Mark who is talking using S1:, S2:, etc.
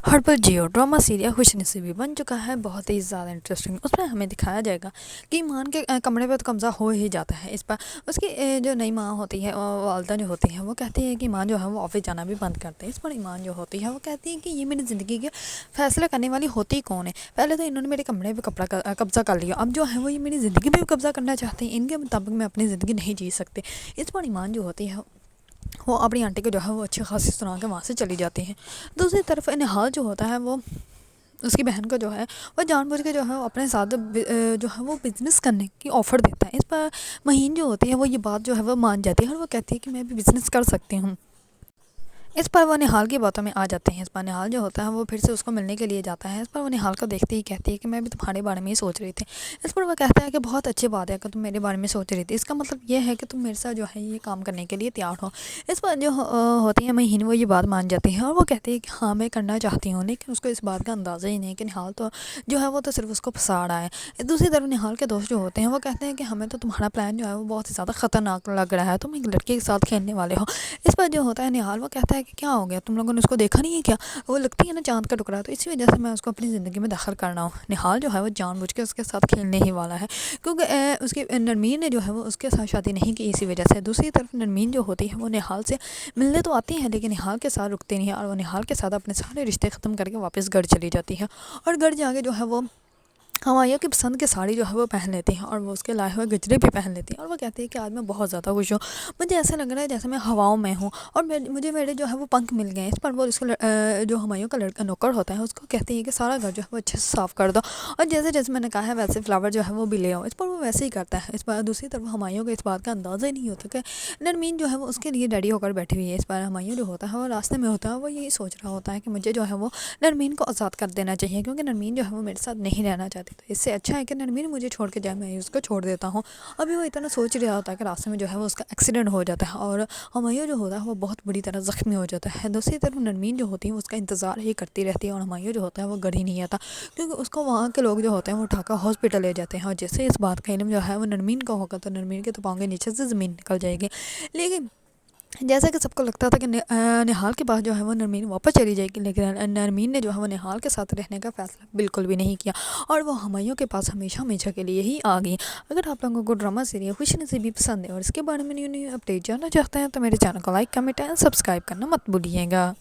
S1: Herbal Jio drama serial خوش نصیبی بن چکا ہے، بہت ہی زیادہ انٹرسٹنگ۔ اس میں ہمیں دکھایا جائے گا کہ ایمان کے کمرے پہ تو قبضہ ہو ہی جاتا ہے۔ اس پر اس کی جو نئی ماں ہوتی ہے، والدہ جو ہوتی ہے، وہ کہتی ہے کہ ایمان جو ہے وہ آفس جانا بھی بند کرتے ہیں۔ اس پر ایمان جو ہوتی ہے وہ کہتی ہے کہ یہ میری زندگی کے فیصلہ کرنے والی ہوتی کون ہے؟ پہلے تو انہوں نے میرے کمرے پہ قبضہ کر لیا، اب جو ہے وہ یہ میری زندگی پہ بھی قبضہ کرنا چاہتے ہیں۔ ان کے مطابق میں اپنی زندگی نہیں جی سکتے۔ اس پر ایمان جو ہوتی ہے وہ اپنی آنٹی کو جو ہے وہ اچھی خاصی سنا کے وہاں سے چلی جاتی ہیں۔ دوسری طرف نہال جو ہوتا ہے وہ اس کی بہن کو جو ہے وہ جان بوجھ کے جو ہے وہ اپنے ساتھ جو ہے وہ بزنس کرنے کی آفر دیتا ہے۔ اس پر مہین جو ہوتی ہے وہ یہ بات جو ہے وہ مان جاتی ہے اور وہ کہتی ہے کہ میں بھی بزنس کر سکتی ہوں۔ اس پر وہ نہال کی باتوں میں آ جاتے ہیں۔ اس پر نہال جو ہوتا ہے وہ پھر سے اس کو ملنے کے لیے جاتا ہے۔ اس پر وہ نہال کو دیکھتی ہی کہتی ہے کہ میں بھی تمہارے بارے میں ہی سوچ رہی تھی۔ اس پر وہ کہتا ہے کہ بہت اچھی بات ہے کہ تم میرے بارے میں سوچ رہی تھی، اس کا مطلب یہ ہے کہ تم میرے ساتھ جو ہے یہ کام کرنے کے لیے تیار ہو۔ اس پر جو ہوتی ہے مہین وہ یہ بات مان جاتی ہے اور وہ کہتی ہے کہ ہاں میں کرنا چاہتی ہوں، لیکن اس کو اس بات کا اندازہ ہی نہیں کہ نہال تو جو ہے وہ تو صرف اس کو پھنسا رہا ہے۔ دوسری طرف نہال کے دوست جو ہوتے ہیں وہ کہتے ہیں کہ ہمیں تو تمہارا پلان جو ہے وہ بہت ہی زیادہ خطرناک لگ رہا ہے، تم ایک لڑکی کے ساتھ کھیلنے والے ہو۔ اس پر جو ہوتا ہے نہال وہ کہتا ہے کہ کیا ہو گیا، تم لوگوں نے اس کو دیکھا نہیں ہے کیا؟ وہ لگتی ہے نا چاند کا ٹکڑا، تو اسی وجہ سے میں اس کو اپنی زندگی میں دخل کرنا ہوں۔ نہال جو ہے وہ جان بوجھ کے اس کے ساتھ کھیلنے ہی والا ہے، کیونکہ اس کی نرمین نے جو ہے وہ اس کے ساتھ شادی نہیں کی اسی وجہ سے۔ دوسری طرف نرمین جو ہوتی ہے وہ نہال سے ملنے تو آتی ہے لیکن نہال کے ساتھ رکتے نہیں ہے اور وہ نہال کے ساتھ اپنے سارے رشتے ختم کر کے واپس گھر چلی جاتی ہے اور گھر جا کے جو ہے وہ ہمایوں کی پسند کی ساڑی جو ہے وہ پہن لیتی ہیں اور وہ اس کے لائے ہوئے گجرے بھی پہن لیتی ہیں اور وہ کہتی ہے کہ آج میں بہت زیادہ خوش ہوں، مجھے ایسا لگ رہا ہے جیسے میں ہواؤں میں ہوں اور مجھے میرے جو ہے وہ پنکھ مل گئے ہیں۔ اس پر وہ اس کو جو ہمایوں کا لڑکا نوکر ہوتا ہے اس کو کہتی ہے کہ سارا گھر جو ہے وہ اچھے سے صاف کر دو اور جیسے جیسے میں نے کہا ہے ویسے فلاور جو ہے وہ بھی لے آؤ۔ اس پر وہ ویسے ہی کرتا ہے۔ اس پر دوسری طرف ہمایوں کو اس بات کا اندازہ ہی نہیں ہوتا کہ نرمین جو ہے وہ اس کے لیے ریڈی ہو کر بیٹھی ہوئی ہے۔ اس پر ہمایوں جو ہوتا ہے وہ راستے میں ہوتا ہے، وہ یہی سوچ رہا ہوتا ہے کہ مجھے جو ہے وہ نرمین کو آزاد کر دینا چاہیے، کیونکہ نرمین جو ہے وہ میرے ساتھ نہیں رہنا چاہتی، تو اس سے اچھا ہے کہ نرمین مجھے چھوڑ کے جائے، میں اس کو چھوڑ دیتا ہوں۔ ابھی وہ اتنا سوچ رہا ہوتا ہے کہ راستے میں جو ہے وہ اس کا ایکسیڈنٹ ہو جاتا ہے اور ہمایوں جو ہوتا ہے وہ بہت بری طرح زخمی ہو جاتا ہے۔ دوسری طرف نرمین جو ہوتی ہے اس کا انتظار ہی کرتی رہتی ہے اور ہمایوں جو ہوتا ہے وہ گھر ہی نہیں آتا، کیونکہ اس کو وہاں کے لوگ جو ہوتے ہیں وہ اٹھا کر ہاسپٹل لے جاتے ہیں اور جیسے اس بات کا علم جو ہے وہ نرمین کو ہوگا تو نرمین کے تو پاؤں کے نیچے سے زمین نکل جائے گی۔ لیکن جیسا کہ سب کو لگتا تھا کہ نہال کے پاس جو ہے وہ نرمین واپس چلی جائے گی، لیکن نرمین نے جو ہے وہ نہال کے ساتھ رہنے کا فیصلہ بالکل بھی نہیں کیا اور وہ ہمایوں کے پاس ہمیشہ ہمیشہ کے لیے ہی آ گئی۔ اگر آپ لوگوں کو ڈرامہ سیریل خوش نصیبی پسند ہے اور اس کے بارے میں نیو اپڈیٹ جاننا چاہتے ہیں تو میرے چینل کو لائک، کمنٹ اینڈ سبسکرائب کرنا مت بھولیے گا۔